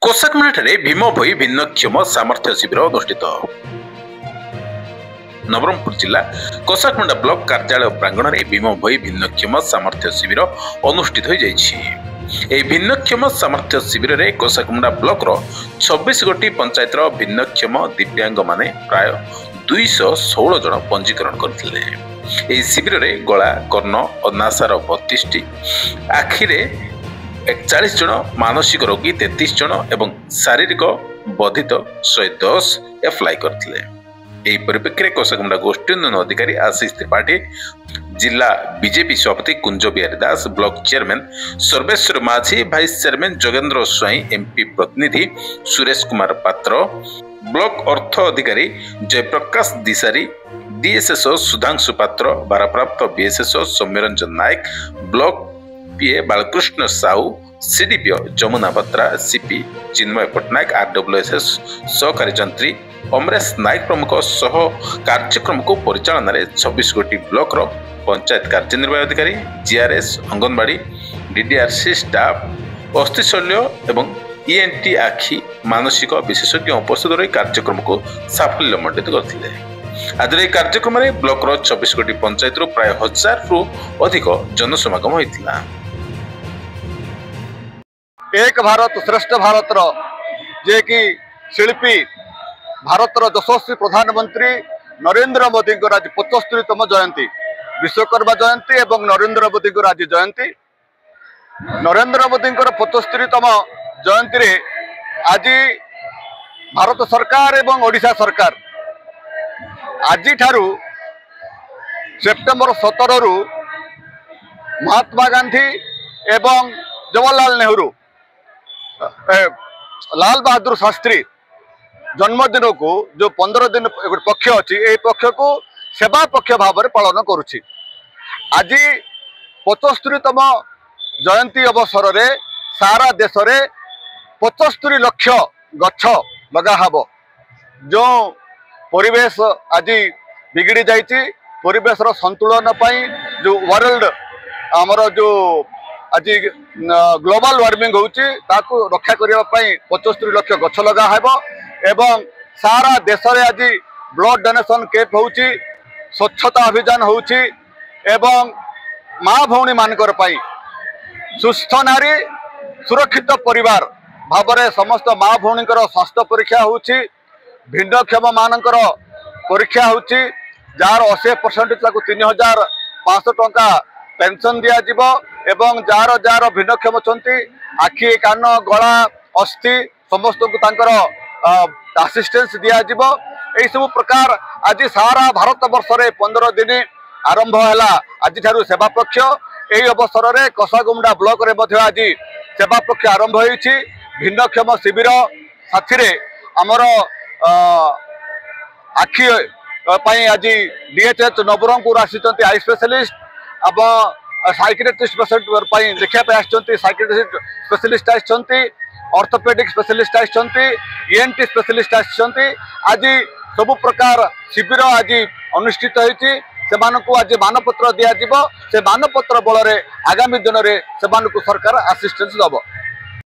କୋଷାକମେଳାଠାରେ ଭୀମ ଭୋଇ ଭିନ୍ନକ୍ଷମ ସାମର୍ଥ୍ୟ ଶିବିର ଅନୁଷ୍ଠିତ। ନବରଙ୍ଗପୁର ଜିଲ୍ଲା କୋଷାକମେଳା ବ୍ଲକ କାର୍ଯ୍ୟାଳୟ ପ୍ରାଙ୍ଗଣରେ ଭୀମ ଭୋଇ ଭିନ୍ନକ୍ଷମ ସାମର୍ଥ୍ୟ ଶିବିର ଅନୁଷ୍ଠିତ ହୋଇଯାଇଛି। ଏହି ଭିନ୍ନକ୍ଷମ ସାମର୍ଥ୍ୟ ଶିବିରରେ କୋଷାକମେଳା ବ୍ଲକର 26 ଗୋଟି ପଞ୍ଚାୟତର ଭିନ୍ନକ୍ଷମ ଦିବ୍ୟାଙ୍ଗମାନେ ପ୍ରାୟ 216 ଜଣ ପଞ୍ଜୀକରଣ କରିଥିଲେ। ଏହି ଶିବିରରେ ଗଳା, କର୍ଣ୍ଣ ଓ ନାସାର 32ଟି, ଆଖିରେ 41 ଜଣ, ମାନସିକ ରୋଗୀ 33 ଜଣ ଏବଂ ଶାରୀରିକ ବଧିତ 110 ଆପ୍ଲାଏ କରିଥିଲେ। ଏହି ପରିପ୍ରେକ୍ଷୀରେ କୋଷାକମେଳା ଗୋଷ୍ଠୀ ଉନ୍ନୟନ ଅଧିକାରୀ ଆଶିଷ ତ୍ରିପାଠୀ, ଜିଲ୍ଲା ବିଜେପି ସଭାପତି Kunja Bihari Das, block chairman Sarbeswar Majhi, vice chairman Jogendra Swain, MP ପ୍ରତିନିଧି ସୁରେଶ କୁମାର ପାତ୍ର, ବ୍ଲକ ଅର୍ଥ ଅଧିକାରୀ ଜୟପ୍ରକାଶ ଦିଶାରୀ, ଡିଏସ୍ଏସ୍ଓ ସୁଧାଂଶୁ ପାତ୍ର, ଭାରପ୍ରାପ୍ତ BSSO Soumyaranjan Nayak, block PA Balakrushna Sahu, CDPO Jamuna Batra, CP Chinmay Pattnaik, RWSS ସହକାରୀ ଯନ୍ତ୍ରୀ ଅମରେଶ ନାୟକ ପ୍ରମୁଖ ସହ କାର୍ଯ୍ୟକ୍ରମକୁ ପରିଚାଳନାରେ 26 ଗୋଟି ବ୍ଲକର ପଞ୍ଚାୟତ କାର୍ଯ୍ୟନିର୍ବାହୀ ଅଧିକାରୀ, ଜିଆର୍ଏସ୍, ଅଙ୍ଗନବାଡ଼ି, ଡିଡିଆର୍ସି ଷ୍ଟାଫ୍, ଅସ୍ଥିଶଲ୍ୟ ଏବଂ ଇଏନ୍ଟି ଆଖି ମାନସିକ ବିଶେଷଜ୍ଞ ଉପସ୍ଥିତ ରହି କାର୍ଯ୍ୟକ୍ରମକୁ ସାଫଲ୍ୟମଣ୍ଡିତ କରିଥିଲେ। ଆଜିର ଏହି କାର୍ଯ୍ୟକ୍ରମରେ ବ୍ଲକର 26 ଗୋଟି ପଞ୍ଚାୟତରୁ ପ୍ରାୟ 1000ରୁ ଅଧିକ ଜନସମାଗମ ହୋଇଥିଲା। एक भारत श्रेष्ठ भारतर जे कि शिल्पी भारतर यशस्वी प्रधानमंत्री नरेंद्र मोदी आज 75तम जयंती, विश्वकर्मा जयंती एवं नरेंद्र मोदी आज जयंती। नरेंद्र मोदी 75तम जयंती रे आज भारत सरकार एवं ओडिशा सरकार आज ठारू सेप्टेम्बर 17 रु महात्मा गांधी एवं जवाहरलाल नेहरू, लाल बहादुर शास्त्री जन्मदिन को जो 15 दिन पक्ष अच्छी ये पक्ष को सेवा पक्ष भाव में पालन करुछि। आज 75तम जयंती अवसर रे सारा देश रे 75 लाख गछ लगा हब। जो परिवेश आज बिगड़ी जाइछि, परिवेश रो संतुलन पाई जो वर्ल्ड आमर जो आज ग्लोबल वार्मिंग होची ताकू रक्षा करिया पई 75 लाख गछ लगा हेबो एवं सारा देश रे आज ब्लड डोनेशन कैंप होची, स्वच्छता अभियान होची एवं माँ भौणी मानकर पई सुस्थ नारी सुरक्षित परिवार भावरे समस्त माँ भौणीकर स्वास्थ्य परीक्षा होची, भिन्नक्षम मानकर परीक्षा होची, जार 80% ताकू 3500 टंका पेंशन दिया जिवो एवं जार जार भिन्नक्षम अछंती आखि, कान, गला, अस्थि समस्त को तांकर असिस्टेंस दिया जिवो। एई सब प्रकार आज सारा भारत वर्ष रे 15 दिन आरंभ हैला आज ठारू सेवा पक्ष। एई अवसर रे कोषागुमडा ब्लॉक रे मध्य आज सेवा पक्ष आरंभ होईछि। भिन्नक्षम शिविर साथी रे हमर आखि पई आज डीएचएच नवरंगपुर आसीचंती आई स्पेशलिस्ट अब साइकियाट्रिस्ट पेशेंट देखा साइकियाट्रिस्ट स्पेशलिस्ट आसछंती, ऑर्थोपेडिक स्पेशलिस्ट आसछंती, ईएनटी स्पेशलिस्ट आसछंती। आज सब प्रकार शिविर आज अनुष्ठित होईछि। सेमानकु आज मानपत्र दिया जिवो, से मानपत्र बल रे आगामी दिन रे सेमानकु सरकार असिस्टेंस दबो।